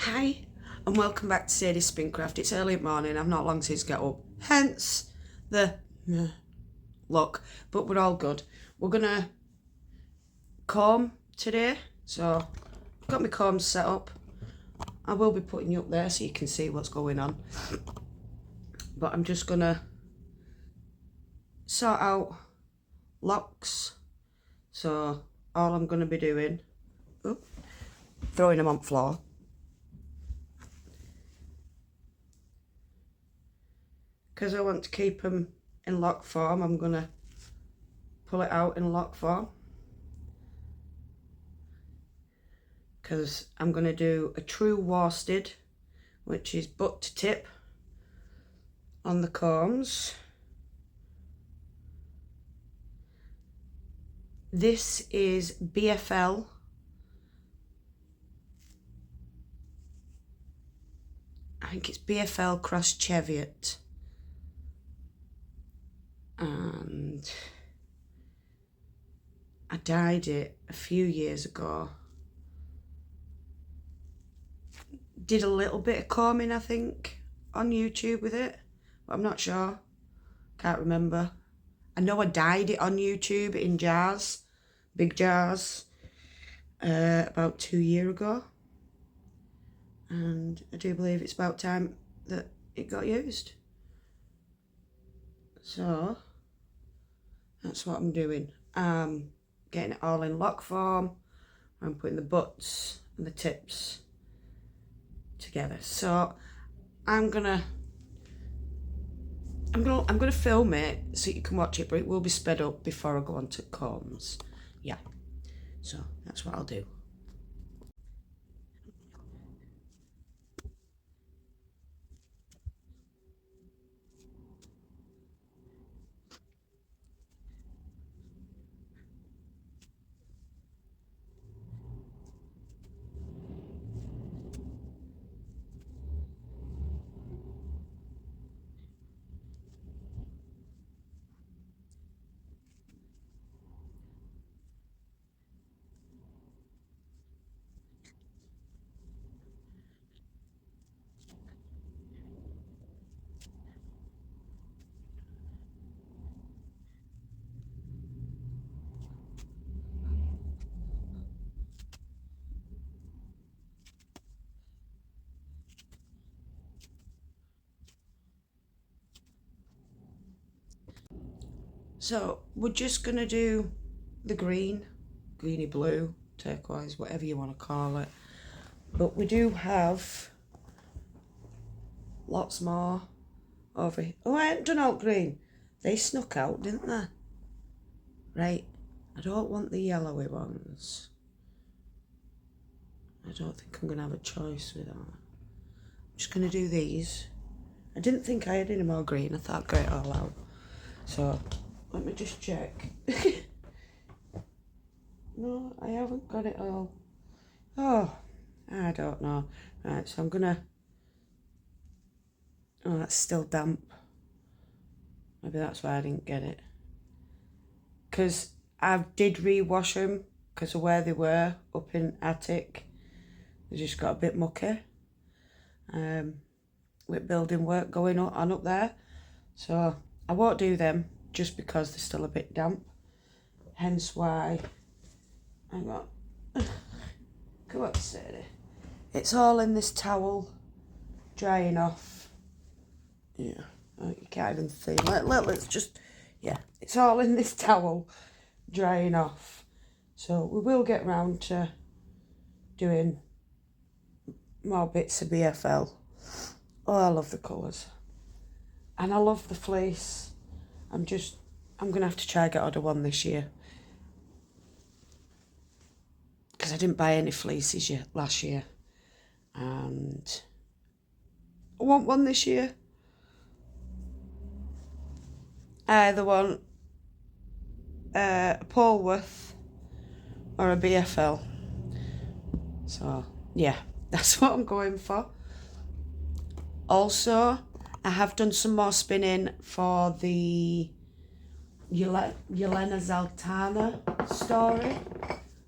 Hi and welcome back to Sadie's Spincraft. It's early morning, I've not long since got up, hence the look, but we're all good. We're gonna comb today, so I've got my combs set up. I will be putting you up there so you can see what's going on, but I'm just gonna sort out locks. So all I'm gonna be doing, throwing them on the floor. Because I want to keep them in lock form, I'm going to pull it out in lock form. Because I'm going to do a true worsted, which is butt to tip on the combs. This is BFL. I think it's BFL Cross Cheviot. And I dyed it a few years ago. Did a little bit of combing, I think, on YouTube with it, but I'm not sure. Can't remember. I know I dyed it on YouTube in jars, big jars, about 2 years ago. And I do believe it's about time that it got used. So that's what I'm doing. Getting it all in lock form. I'm putting the butts and the tips together. So I'm gonna film it so you can watch it, but it will be sped up before I go on to combs. Yeah, so that's what I'll do. So we're just gonna do the green, greeny blue, turquoise, whatever you want to call it. But we do have lots more over here. Oh, I haven't done out green. They snuck out, didn't they? Right, I don't want the yellowy ones. I don't think I'm gonna have a choice with that. I'm just gonna do these. I didn't think I had any more green. I thought I'd get it all out. So let me just check. No, I haven't got it all. Oh, I don't know. Right, so I'm gonna... Oh, that's still damp. Maybe that's why I didn't get it. Because I did re-wash them because of where they were up in attic. They just got a bit mucky. With building work going on up there. So I won't do them just because they're still a bit damp. Hence why... Hang on. Come on, Sadie. It's all in this towel, drying off. Yeah, oh, you can't even see. Let's just, yeah, it's all in this towel, drying off. So we will get round to doing more bits of BFL. Oh, I love the colours. And I love the fleece. I'm going to have to try and get order one this year. Because I didn't buy any fleeces last year. And I want one this year. I either want a Polworth or a BFL. So, yeah, that's what I'm going for. Also, I have done some more spinning for the Yelena Zaltana story,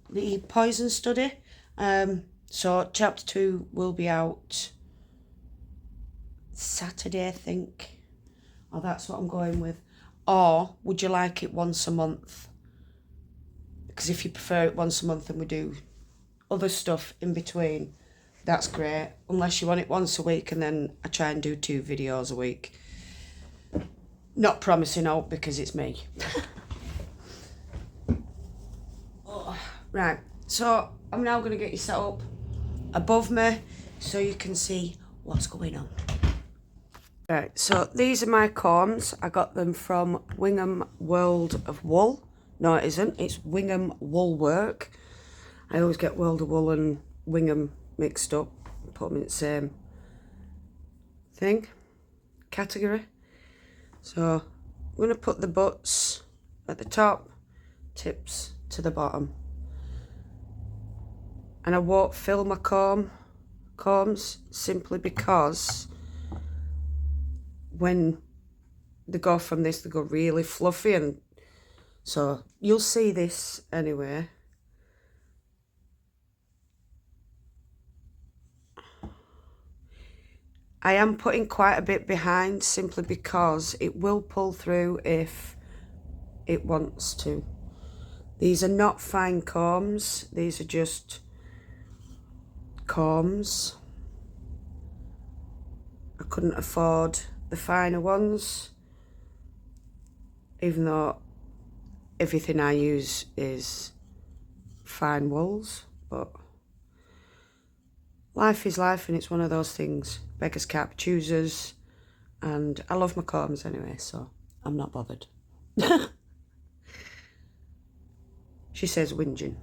the poison study. So chapter 2 will be out Saturday, I think. Or that's what I'm going with. Or would you like it once a month? Because if you prefer it once a month and we do other stuff in between, that's great. Unless you want it once a week and then I try and do 2 videos a week. Not promising out because it's me. Oh, right, so I'm now going to get you set up above me so you can see what's going on. Right, so these are my combs. I got them from Wingham World of Wool. No, it isn't. It's Wingham Wool Work. I always get World of Wool and Wingham mixed up. Put them in the same thing, category. So I'm going to put the butts at the top, tips to the bottom. And I won't fill my combs simply because when they go from this, they go really fluffy, and so you'll see this anyway. I am putting quite a bit behind simply because it will pull through if it wants to. These are not fine combs, these are just combs. I couldn't afford the finer ones, even though everything I use is fine wools, but life is life and it's one of those things. Beggars can't be choosers, and I love my combs anyway, so I'm not bothered. She says whinging.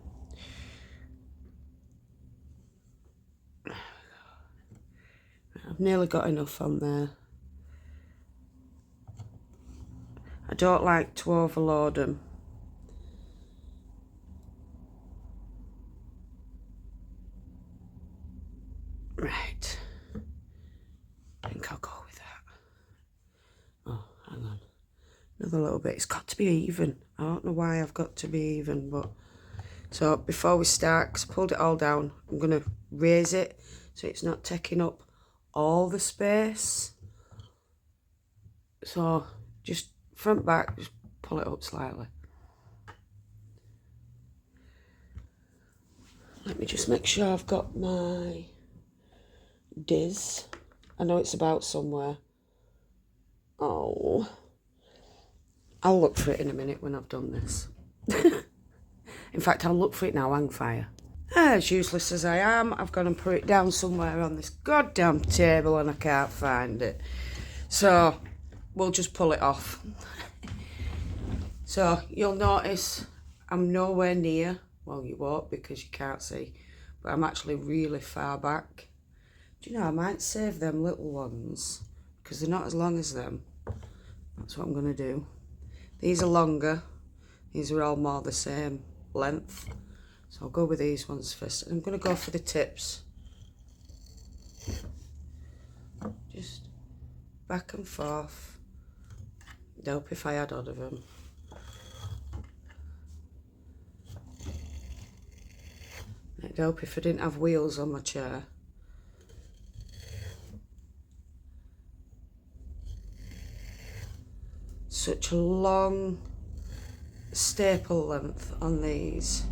I've nearly got enough on there. I don't like to overload them. Right. I think I'll go with that. Oh, hang on. Another little bit. It's got to be even. I don't know why I've got to be even, but... So, before we start, 'cause I pulled it all down, I'm going to raise it so it's not taking up all the space. So, just front back, just pull it up slightly. Let me just make sure I've got my Diz. I know it's about somewhere. Oh. I'll look for it in a minute when I've done this. In fact, I'll look for it now, hang fire. As useless as I am, I've gone and put it down somewhere on this goddamn table and I can't find it. So, we'll just pull it off. So, you'll notice I'm nowhere near, well you won't because you can't see, but I'm actually really far back. Do you know, I might save them little ones because they're not as long as them. That's what I'm going to do. These are longer. These are all more the same length. So I'll go with these ones first. And I'm going to go for the tips. Just back and forth. Dope if I had odd of them. It'd help if I didn't have wheels on my chair. Such a long staple length on these.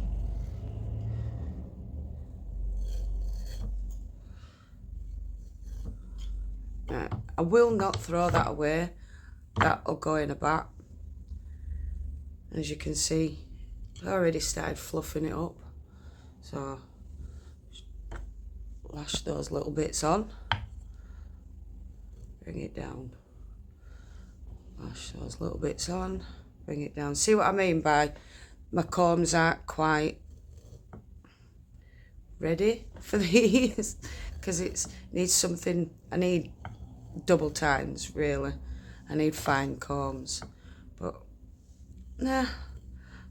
I will not throw that away. That'll go in a bat. As you can see, I already started fluffing it up. So, lash those little bits on. Bring it down. Lash those little bits on. Bring it down. See what I mean by my combs aren't quite ready for these? Because it needs something, I need double tines really. I need fine combs. But, nah,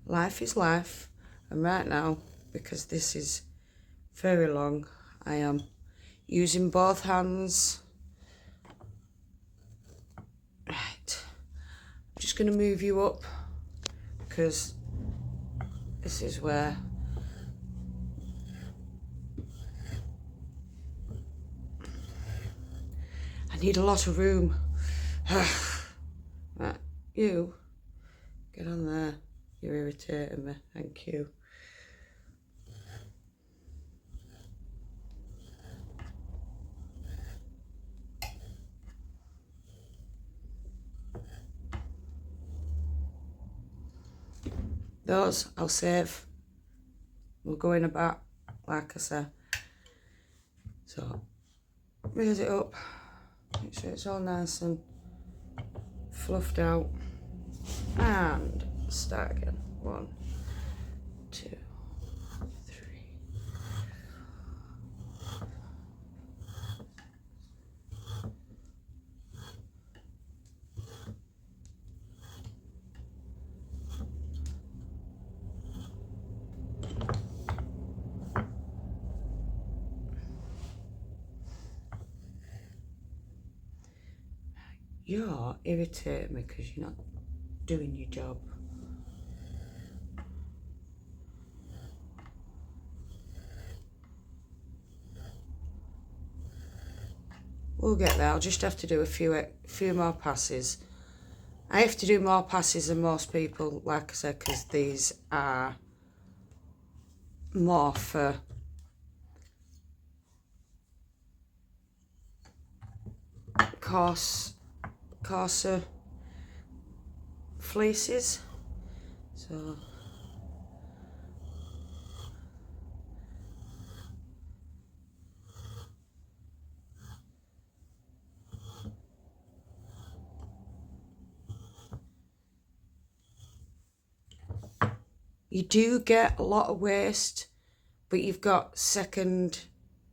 life is life. And right now, because this is very long, I am using both hands. Right, I'm just going to move you up because this is where I need a lot of room. Right, you, get on there. You're irritating me, thank you. Those I'll save. We'll go in about, like I said. So, raise it up. Make sure it's all nice and fluffed out. And start again. 1, 2, 3. You're irritating me because you're not doing your job. We'll get there. I'll just have to do a few more passes. I have to do more passes than most people, like I said, because these are more for coarser fleeces. So you do get a lot of waste, but you've got second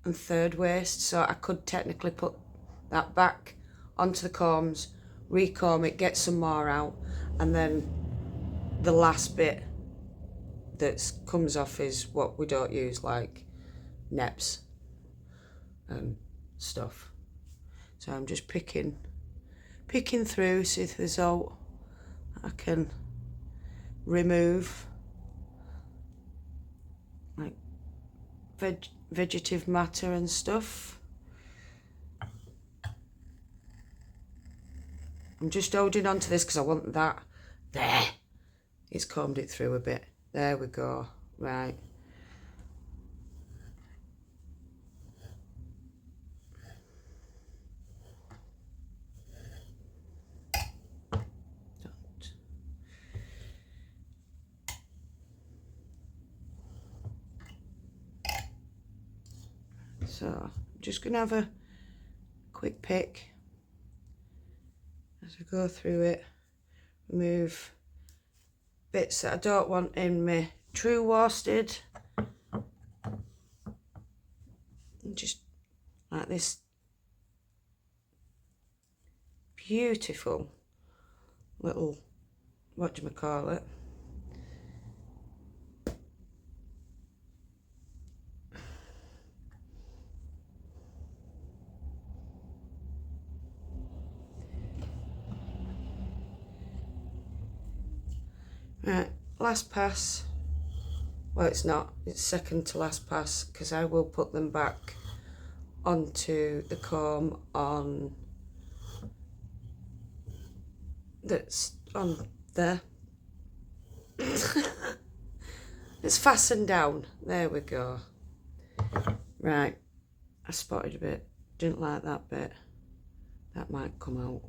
and third waste, so I could technically put that back onto the combs, recomb it, get some more out, and then the last bit that comes off is what we don't use, like neps and stuff. So I'm just picking through, see if there's all I can remove, like vegetative matter and stuff. I'm just holding on to this because I want that. There. It's combed it through a bit. There we go. Right. So I'm just going to have a quick pick as I go through it, remove bits that I don't want in my true worsted, and just like this beautiful little, what do you call it, right, last pass. Well, it's not, it's second to last pass, because I will put them back onto the comb on that's on there. It's fastened down. There we go. Right, I spotted a bit, didn't like that bit. That might come out.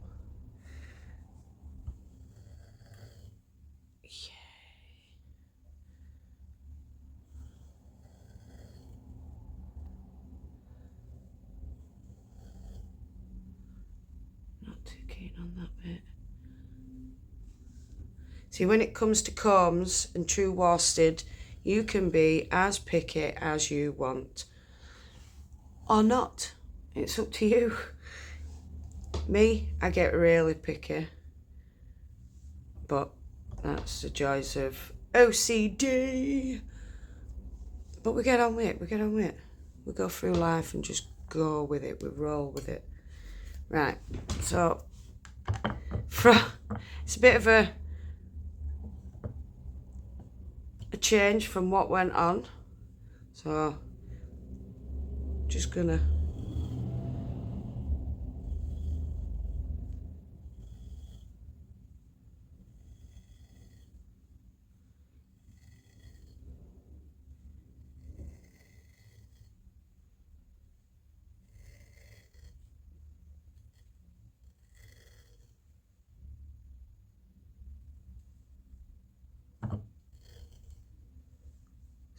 On that bit. See, when it comes to combs and true worsted, you can be as picky as you want, or not. It's up to you. Me, I get really picky, but that's the joys of OCD. But we get on with it, we get on with it. We go through life and just go with it, we roll with it. Right, so it's a bit of a change from what went on, so just gonna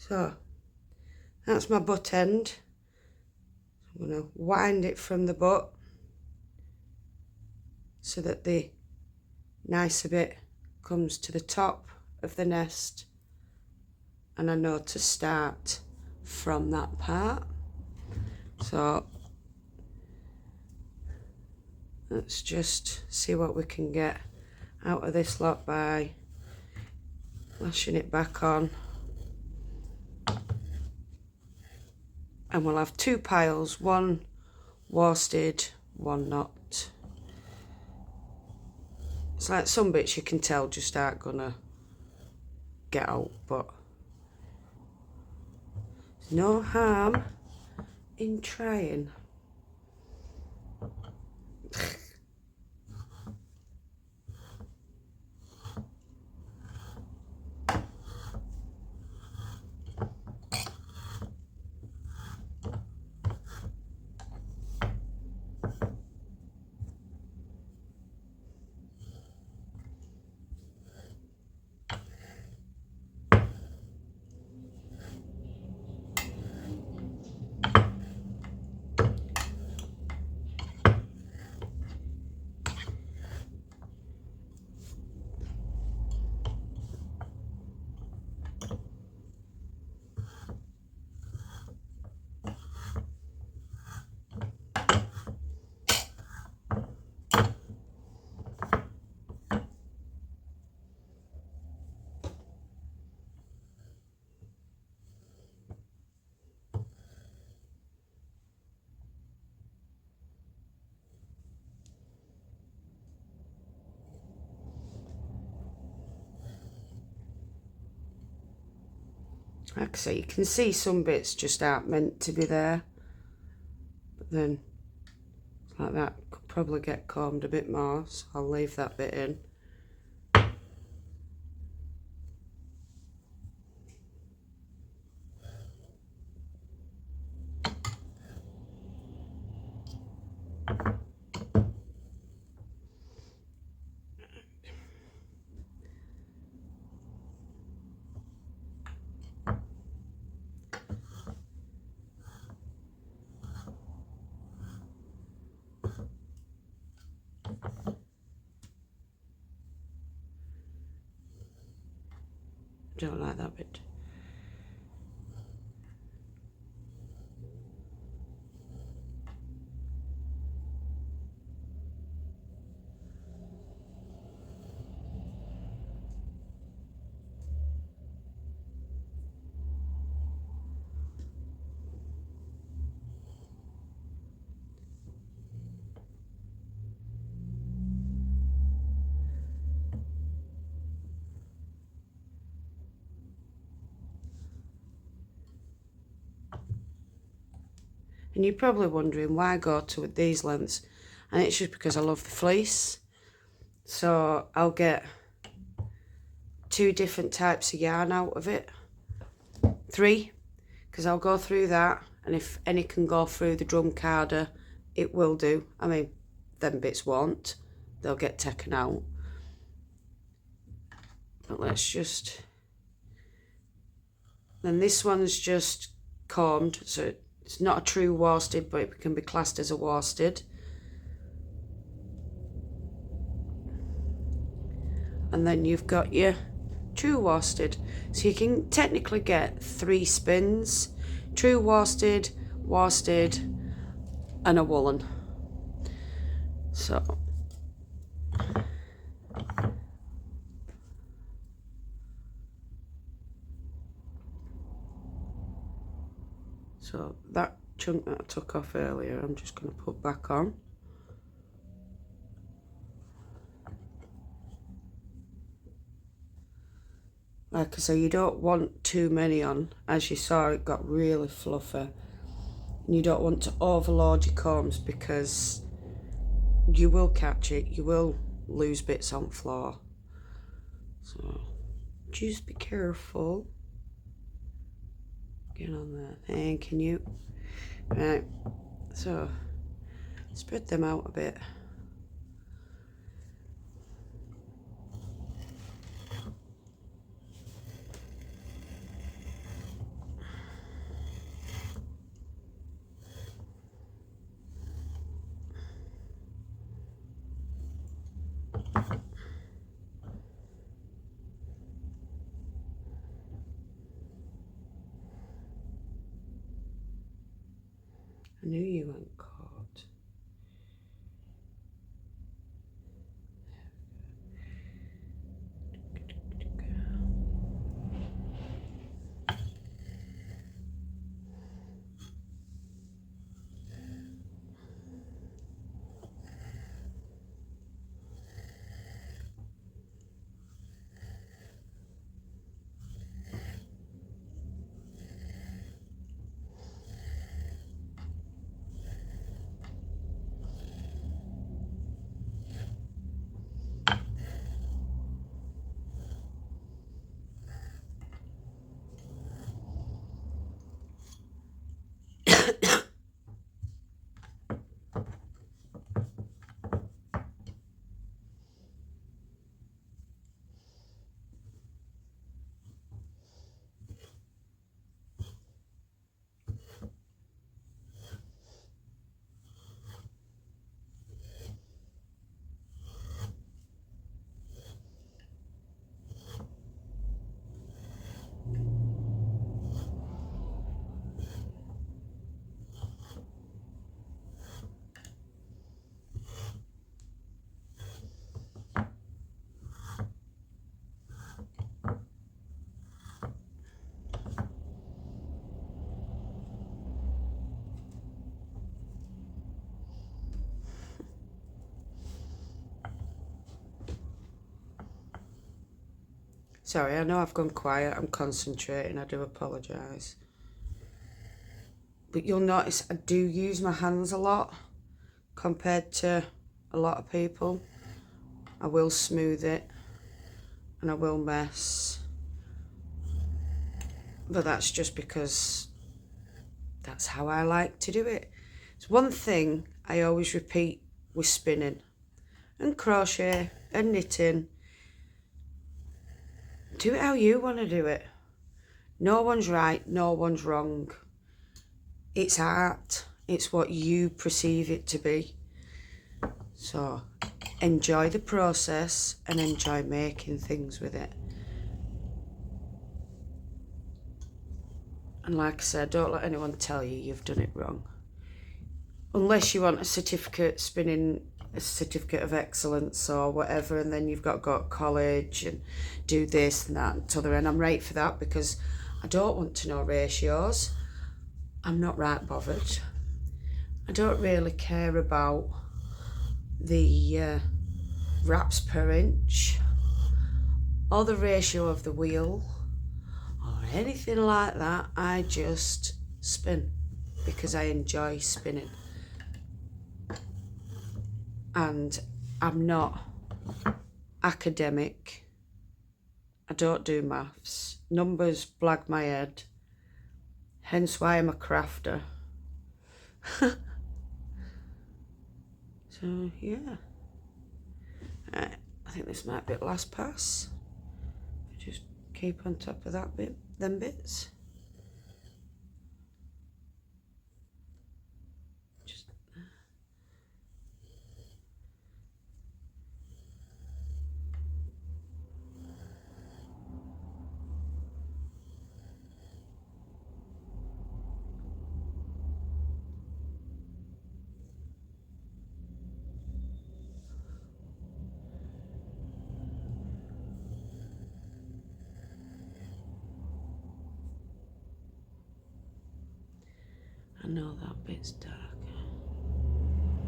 So that's my butt end. I'm going to wind it from the butt so that the nicer bit comes to the top of the nest, and I know to start from that part. So let's just see what we can get out of this lot by lashing it back on. And we'll have 2 piles, one worsted, one not. It's like some bits you can tell just aren't gonna get out, but there's no harm in trying. Like I say, you can see some bits just aren't meant to be there, but then like that could probably get combed a bit more, so I'll leave that bit in. Don't like that bit. And you're probably wondering why I go to these lengths, and it's just because I love the fleece. So I'll get 2 different types of yarn out of it, 3, because I'll go through that, and if any can go through the drum carder, it will do. I mean, them bits won't, they'll get taken out. But let's just, then this one's just combed, so it's not a true worsted, but it can be classed as a worsted. And then you've got your true worsted. So you can technically get 3 spins: true worsted, worsted, and a woolen. So that chunk that I took off earlier, I'm just going to put back on. Like I say, you don't want too many on. As you saw, it got really fluffy. And you don't want to overload your combs, because you will catch it, you will lose bits on floor. So just be careful. Get on there, thanking you. Right, so spread them out a bit. I knew you weren't caught. Sorry, I know I've gone quiet. I'm concentrating. I do apologise. But you'll notice I do use my hands a lot compared to a lot of people. I will smooth it and I will mess. But that's just because that's how I like to do it. It's one thing I always repeat with spinning and crochet and knitting. Do it how you want to do it. No one's right, no one's wrong. It's art. It's what you perceive it to be. So enjoy the process and enjoy making things with it. And like I said, don't let anyone tell you you've done it wrong. Unless you want a certificate, spinning a certificate of excellence or whatever, and then you've got to go to college and do this and that and t'other. And I'm right for that because I don't want to know ratios. I'm not right bothered. I don't really care about the wraps per inch or the ratio of the wheel or anything like that. I just spin because I enjoy spinning. And I'm not academic. I don't do maths. Numbers blag my head. Hence why I'm a crafter. So yeah. Right, I think this might be the last pass. Just keep on top of that bit, them bits. I know that bit's dark,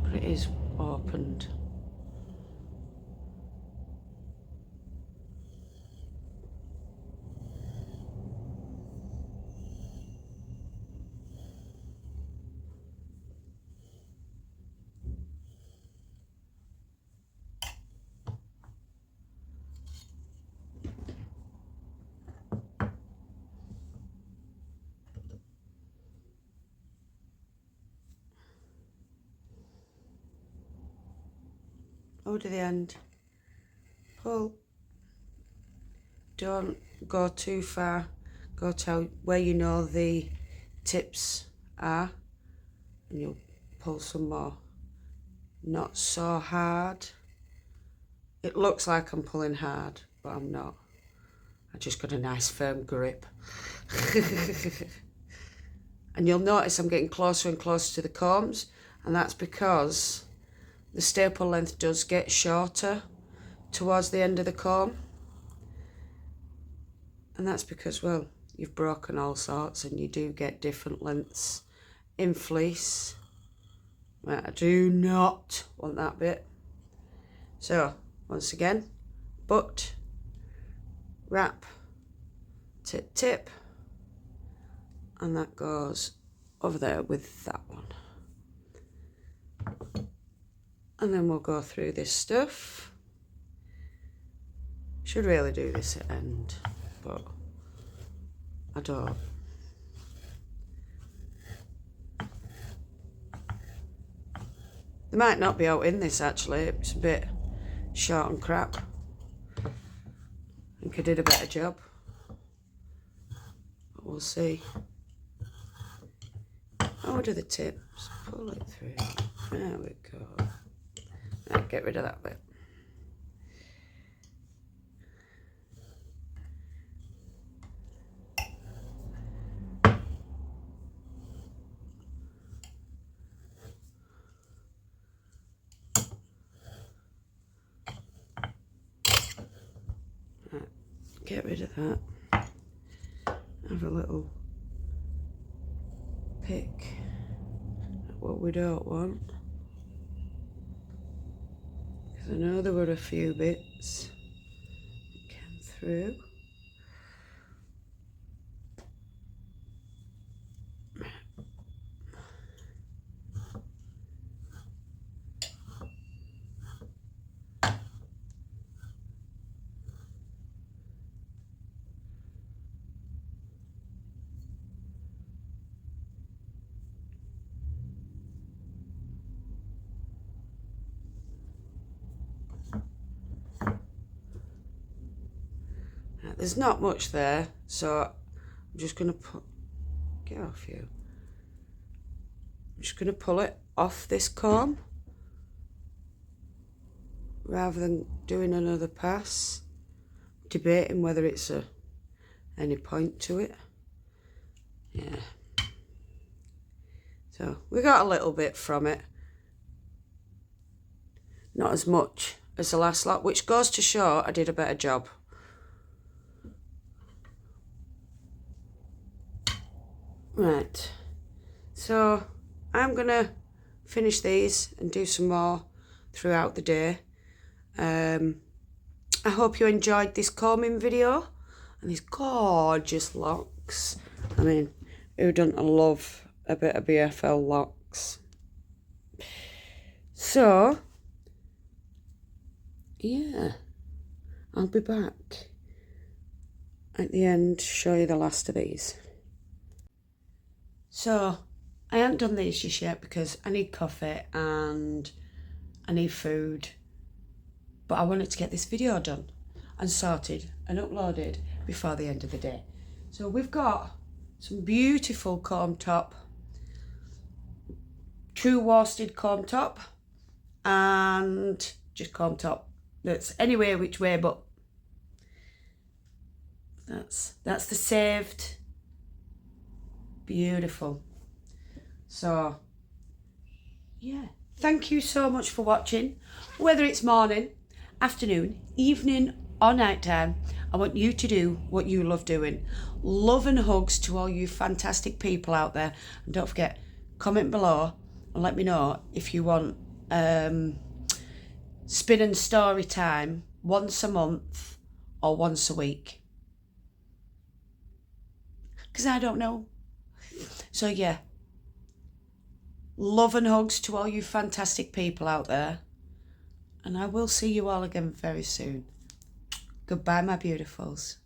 but it is opened. Over to the end. Pull. Don't go too far. Go to where you know the tips are, and you'll pull some more. Not so hard. It looks like I'm pulling hard, but I'm not. I just got a nice firm grip. And you'll notice I'm getting closer and closer to the combs, and that's because the staple length does get shorter towards the end of the comb. And that's because, well, you've broken all sorts and you do get different lengths in fleece. Right, I do not want that bit. So, once again, butt, wrap, tip, tip, and that goes over there with that one. And then we'll go through this stuff. Should really do this at end, but I don't. They might not be out in this actually, it's a bit short and crap. I think I did a better job, but we'll see. How do the tips? Pull it through. There we go. Right, get rid of that bit. Right, get rid of that. Have a little pick at what we don't want. Because I know there were a few bits that came through. There's not much there, so I'm just going to get off you. I'm just going to pull it off this comb rather than doing another pass, debating whether it's any point to it. Yeah. So we got a little bit from it. Not as much as the last lot, which goes to show I did a better job. Right, so I'm gonna finish these and do some more throughout the day. I hope you enjoyed this combing video and these gorgeous locks. I mean, who doesn't love a bit of BFL locks? So, yeah, I'll be back at the end to show you the last of these. So, I haven't done these just yet because I need coffee and I need food. But I wanted to get this video done and sorted and uploaded before the end of the day. So we've got some beautiful comb top, true worsted comb top, and just comb top that's anyway which way, but that's the saved. Beautiful. So yeah, thank you so much for watching. Whether it's morning, afternoon, evening or night time, I want you to do what you love doing. Love and hugs to all you fantastic people out there, and don't forget, comment below and let me know if you want spin and story time once a month or once a week, because I don't know. So yeah, love and hugs to all you fantastic people out there, and I will see you all again very soon. Goodbye, my beautifuls.